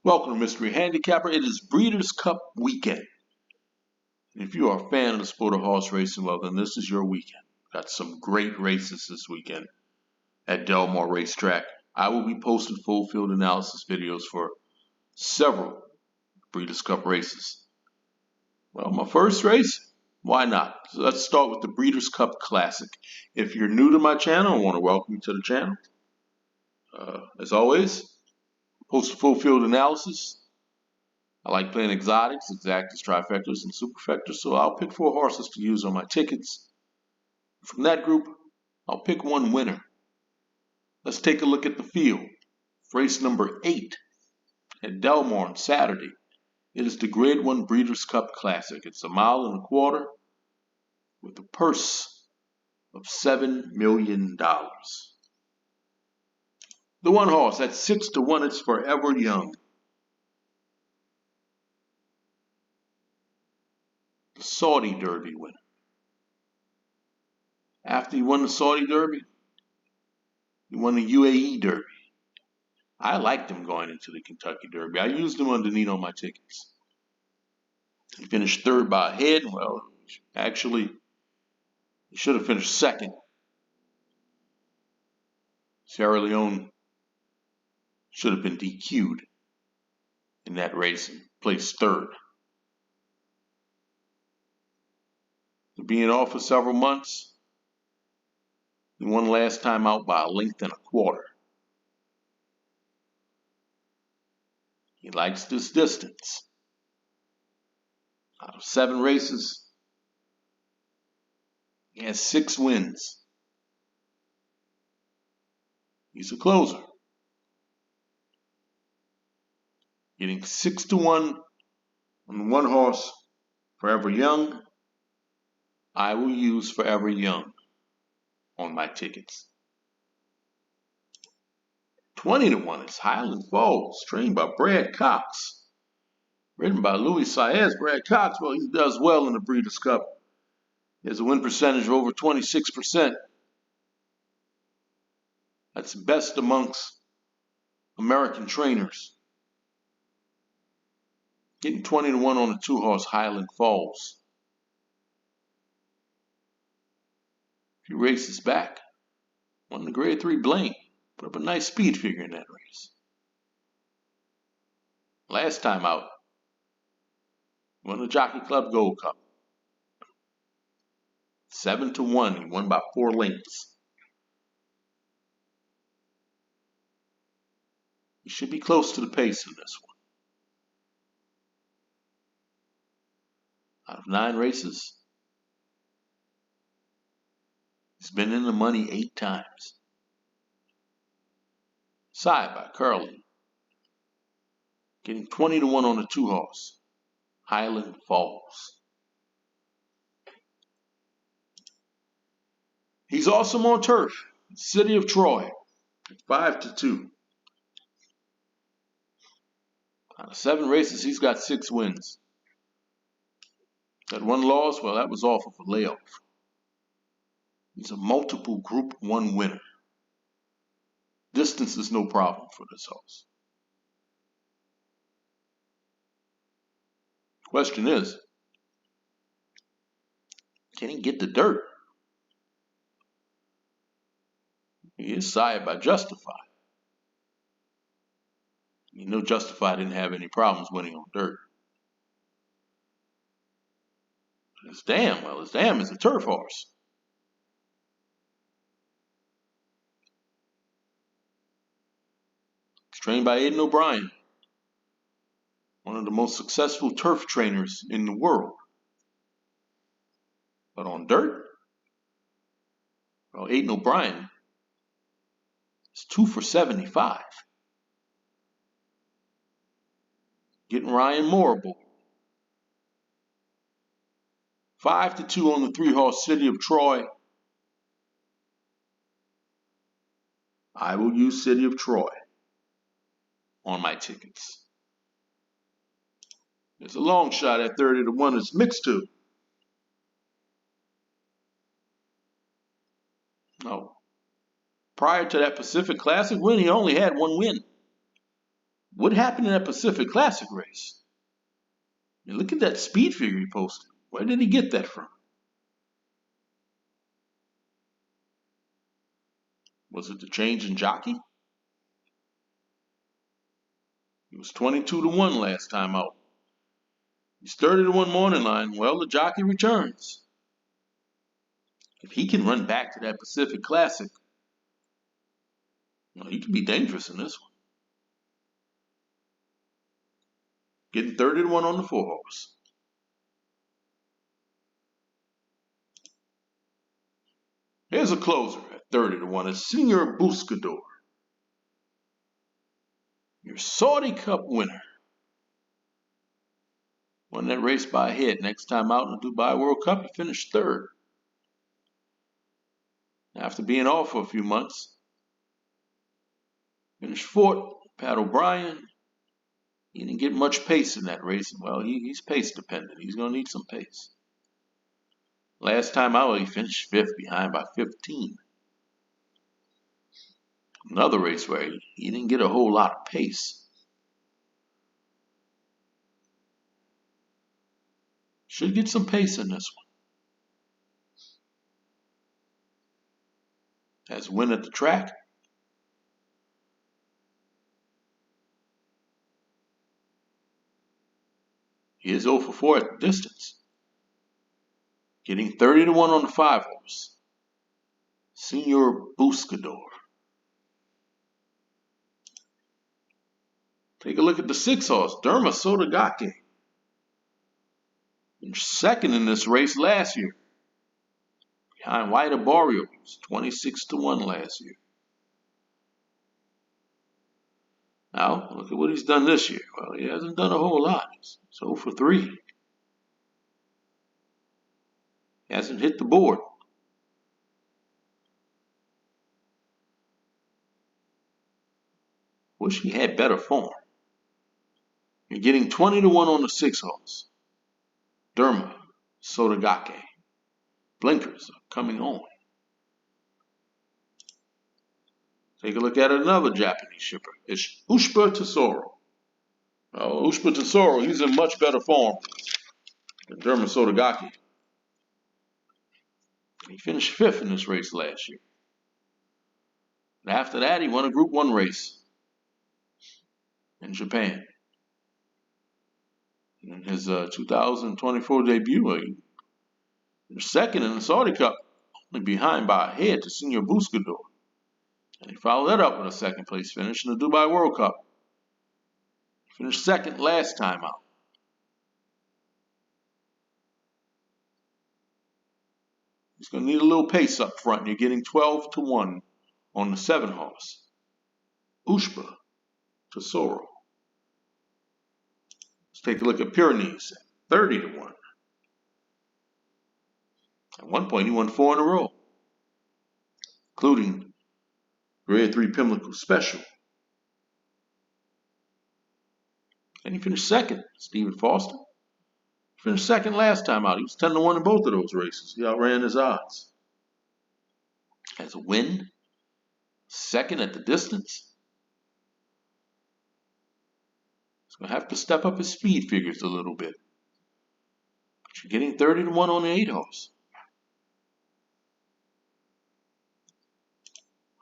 Welcome to Mystery Handicapper. It is Breeders' Cup weekend. If you are a fan of the sport of horse racing, well, then this is your weekend. Got some great races this weekend at Del Mar Racetrack. I will be posting full field analysis videos for several Breeders' Cup races. Well, my first race, why not? So let's start with the Breeders' Cup Classic. If you're new to my channel, I want to welcome you to the channel. As always, post a full field analysis. I like playing exotics, exactas, trifectas, and superfectas, so I'll pick 4 horses to use on my tickets. From that group, I'll pick one winner. Let's take a look at the field. Race number 8 at Del Mar on Saturday. It is the Grade 1 Breeders' Cup Classic. It's a 1.25 miles with a purse of $7 million. The one horse at 6 to 1, it's Forever Young. The Saudi Derby winner. After he won the Saudi Derby, he won the UAE Derby. I liked him going into the Kentucky Derby. I used him underneath on my tickets. He finished 3rd by a head. Well, actually, he should have finished 2nd. Sierra Leone should have been DQ'd in that race and placed 3rd. Being off for several months, he won last time out by 1.25 lengths. He likes this distance. Out of 7 races, he has 6 wins. He's a closer. Getting 6 to 1 on one horse, Forever Young. I will use Forever Young on my tickets. 20 to 1 is Highland Falls, trained by Brad Cox. Written by Louis Saez. Brad Cox, well, he does well in the Breeders' Cup. He has a win percentage of over 26%. That's best amongst American trainers. Getting 20 to 1 on the 2-horse Highland Falls. A few races back, won the Grade 3 Blaine. Put up a nice speed figure in that race. Last time out, won the Jockey Club Gold Cup. 7 to 1, he won by 4 lengths. He should be close to the pace in this one. Out of 9 races, he's been in the money 8 times. Side by Curly. Getting 20 to 1 on the 2-horse, Highland Falls. He's awesome on turf. City of Troy, 5 to 2. Out of 7 races, he's got 6 wins. That 1 loss, well, that was off of a layoff. He's a multiple Group 1 winner. Distance is no problem for this horse. Question is, can he get the dirt? He is sired by Justify. You know Justify didn't have any problems winning on dirt. His dam is a turf horse. It's trained by Aidan O'Brien, one of the most successful turf trainers in the world. But on dirt, well, Aidan O'Brien is 2 for 75. Getting Ryan Morrible. 5 to 2 on the 3-horse City of Troy. I will use City of Troy on my tickets. There's a long shot at 30 to 1. It's mixed to. No. Prior to that Pacific Classic win, he only had 1 win. What happened in that Pacific Classic race? I mean, look at that speed figure he posted. Where did he get that from? Was it the change in jockey? He was 22 to 1 last time out. He's 30 to 1 morning line. Well, the jockey returns. If he can run back to that Pacific Classic, well, he can be dangerous in this one. Getting 30 to 1 on the 4-horse. Here's a closer at 30 to 1. It's Senor Buscador, your Saudi Cup winner. Won that race by a head. Next time out in the Dubai World Cup, he finished third. After being off for a few months, finished fourth. Pat O'Brien, he didn't get much pace in that race. Well, he's pace dependent. He's going to need some pace. Last time out, he finished fifth, behind by 15. Another race where he didn't get a whole lot of pace. Should get some pace in this one. Has a win at the track. He is 0 for 4 at the distance. Getting 30 to 1 on the 5-horse. Senor Buscador. Take a look at the 6-horse, Derma Sotogake. Second in this race last year. Behind White Arborio, he was 26 to 1 last year. Now, look at what he's done this year. Well, he hasn't done a whole lot. He's 0 for 3. He hasn't hit the board. Wish he had better form. You're getting 20 to 1 on the 6-horse. Derma Sotogake. Blinkers are coming on. Take a look at another Japanese shipper. It's Ushba Tesoro. Ushba Tesoro, he's in much better form than Derma Sotogake. He finished fifth in this race last year. And after that, he won a Group 1 race in Japan. In his 2024 debut, he was second in the Saudi Cup, only behind by a head to Senor Buscador. And he followed that up with a second place finish in the Dubai World Cup. He finished second last time out. He's going to need a little pace up front. You're getting 12 to 1 on the 7-horse. Ushba Tesoro. Let's take a look at Pyrenees at 30 to 1. At one point, he won 4 in a row, including Grade 3 Pimlico Special. And he finished second. Stephen Foster. He finished second last time out. He was 10 to 1 in both of those races. He outran his odds. Has a win. Second at the distance. He's going to have to step up his speed figures a little bit. But you're getting 30 to 1 on the 8-horse.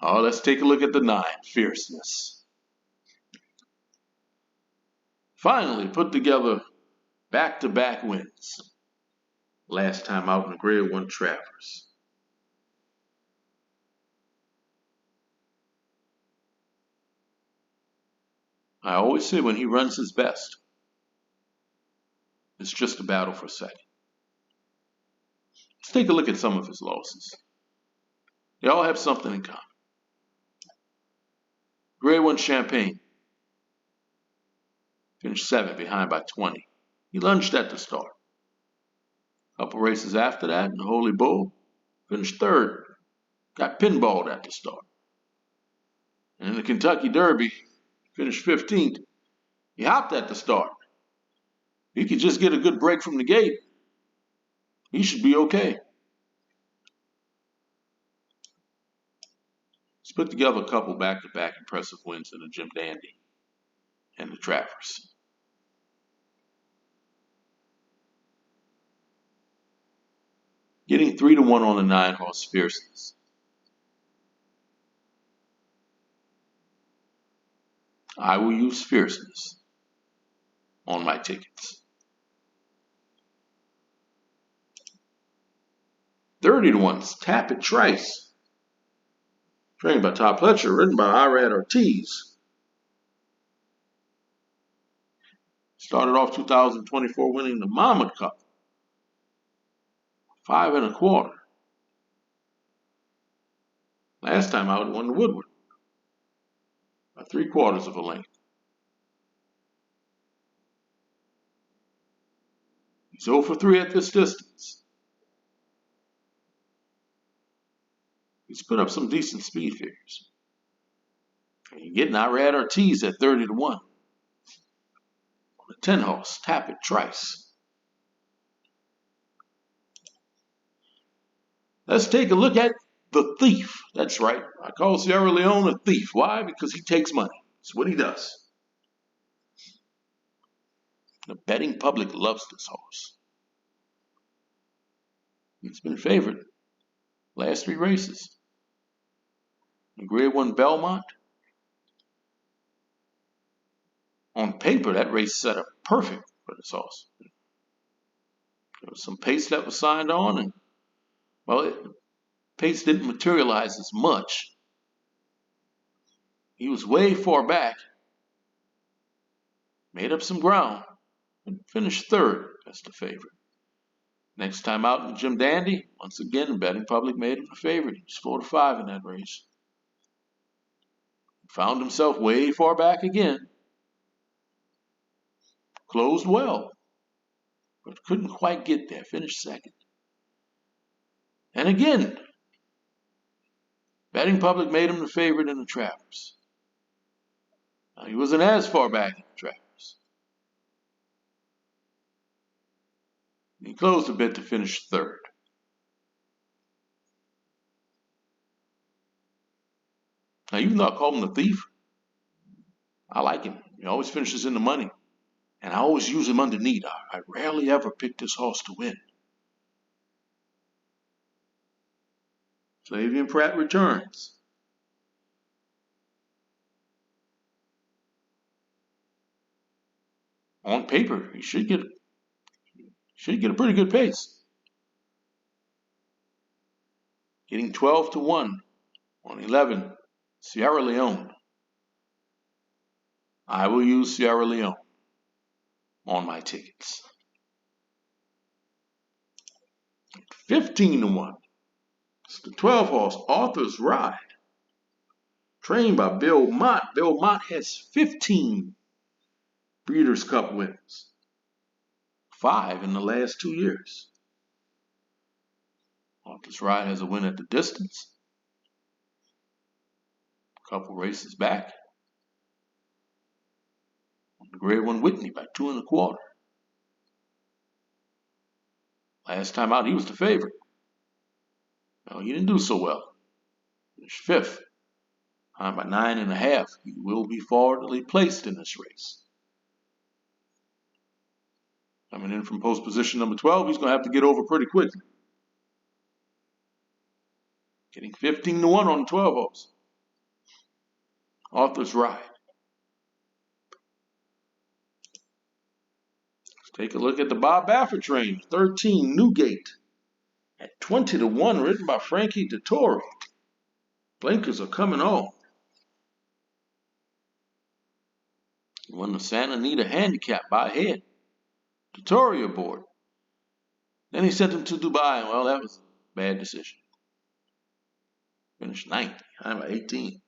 Oh, let's take a look at the 9, Fierceness. Finally put together back-to-back wins. Last time out in the Grade 1 Travers. I always say when he runs his best, it's just a battle for second. Let's take a look at some of his losses. They all have something in common. Grade 1 Champagne. Finished 7th, behind by 20. He lunged at the start. A couple races after that in the Holy Bull, finished 3rd. Got pinballed at the start. And in the Kentucky Derby, finished 15th. He hopped at the start. He could just get a good break from the gate. He should be okay. He's put together a couple back-to-back impressive wins in the Jim Dandy. the Travers. Getting 3-1 on the 9-horse Fierceness. I will use Fierceness on my tickets. 30-1, Tapit Trice. Trained by Todd Pletcher, written by Irad Ortiz. Started off 2024 winning the Monmouth Cup. 5 1/4. Last time out, won the Woodward by 3/4 of a length. He's 0 for 3 at this distance. He's put up some decent speed figures. And you're getting Irad Ortiz at 30-1. On the 10-horse, Tapit Trice. Let's take a look at the Thief. That's right. I call Sierra Leone a thief. Why? Because he takes money. That's what he does. The betting public loves this horse. He's been favored last 3 races. The Grade 1 Belmont. On paper, that race set up perfect for this horse. There was some pace that was signed on, and well, pace didn't materialize as much. He was way far back, made up some ground, and finished 3rd as the favorite. Next time out in Jim Dandy, once again, the betting public made him the favorite. He was 4 to 5 in that race. Found himself way far back again. Closed well, but couldn't quite get there. Finished 2nd. And again, betting public made him the favorite in the Travers. Now, he wasn't as far back in the Travers. He closed a bit to finish 3rd. Now, even though I call him the Thief, I like him. He always finishes in the money. And I always use him underneath. I rarely ever pick this horse to win. Flavien Prat returns. On paper, he should get a pretty good pace. Getting 12-1 on 11, Sierra Leone. I will use Sierra Leone on my tickets. 15-1. It's the 12-horse Arthur's Ride. Trained by Bill Mott. Bill Mott has 15 Breeders' Cup wins. 5 in the last 2 years. Arthur's Ride has a win at the distance. A couple races back. On the Grade 1 Whitney by 2 1/4. Last time out, he was the favorite. Well, he didn't do so well. Finished 5th. Behind by 9 1/2. He will be forwardly placed in this race. Coming in from post position number 12, he's going to have to get over pretty quickly. Getting 15-1 on the 12 horse. Arthur's Ride. Let's take a look at the Bob Baffert train. 13, Newgate. At 20-1, written by Frankie Dettori. Blinkers are coming on. He won the Santa Anita Handicap by head. Dettori aboard. Then he sent him to Dubai, and well, that was a bad decision. Finished 9th, behind by 18.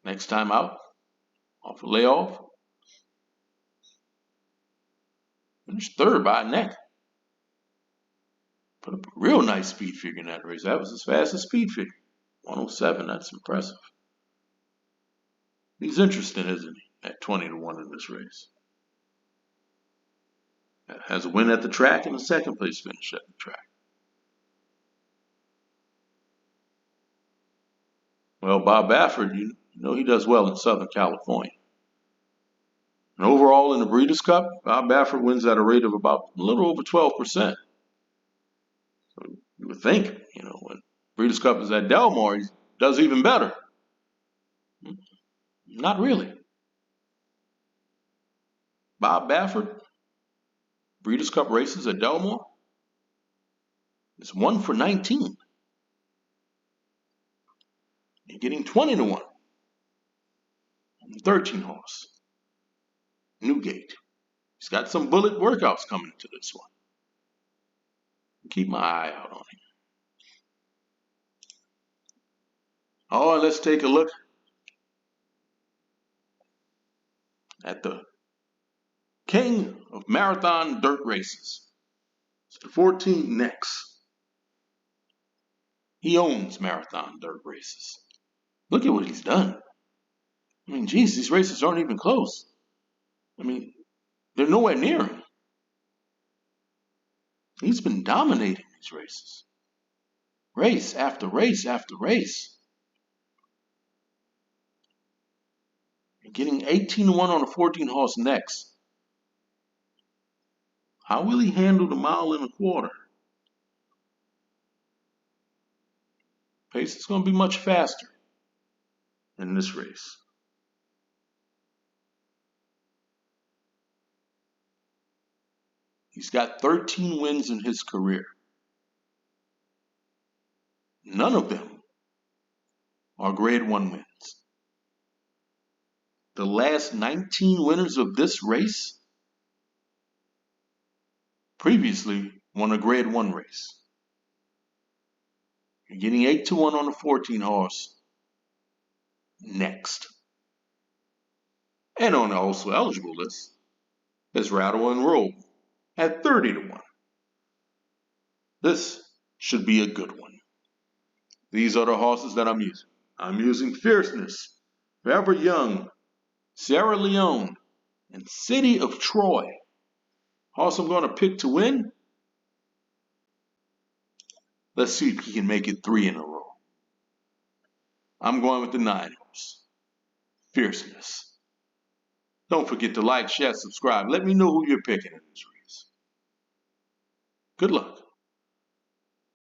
Next time out, off a layoff. Finished 3rd by a neck. Put up a real nice speed figure in that race. That was his fastest speed figure. 107, that's impressive. He's interesting, isn't he? At 20-1 in this race. Has a win at the track and a 2nd place finish at the track. Well, Bob Baffert, you know he does well in Southern California. And overall in the Breeders' Cup, Bob Baffert wins at a rate of about a little over 12%. So you would think, when Breeders' Cup is at Del Mar, he does even better. Not really. Bob Baffert, Breeders' Cup races at Del Mar, is 1 for 19. You're getting 20 to 1 on the 13 horse, Newgate. He's got some bullet workouts coming into this one. Keep my eye out on him. Oh, and let's take a look at the king of marathon dirt races. It's the 14th Next. He owns marathon dirt races. Look at what he's done. I mean, geez, these races aren't even close. I mean, they're nowhere near him. He's been dominating these races. Race after race after race. You're getting 18 to 1 on the 14 horse Next. How will he handle the 1.25 miles? Pace is going to be much faster in this race. He's got 13 wins in his career. None of them are Grade 1 wins. The last 19 winners of this race previously won a Grade 1 race. You're getting 8 to 1 on the 14 horse Next. And on the also eligible list is Rattle and Roll at 30 to 1. This should be a good one. These are the horses that I'm using. I'm using Fierceness, Forever Young, Sierra Leone, and City of Troy. Horse I'm going to pick to win. Let's see if he can make it 3 in a row. I'm going with the 9 horse, Fierceness. Don't forget to like, share, subscribe. Let me know who you're picking in this race. Good luck.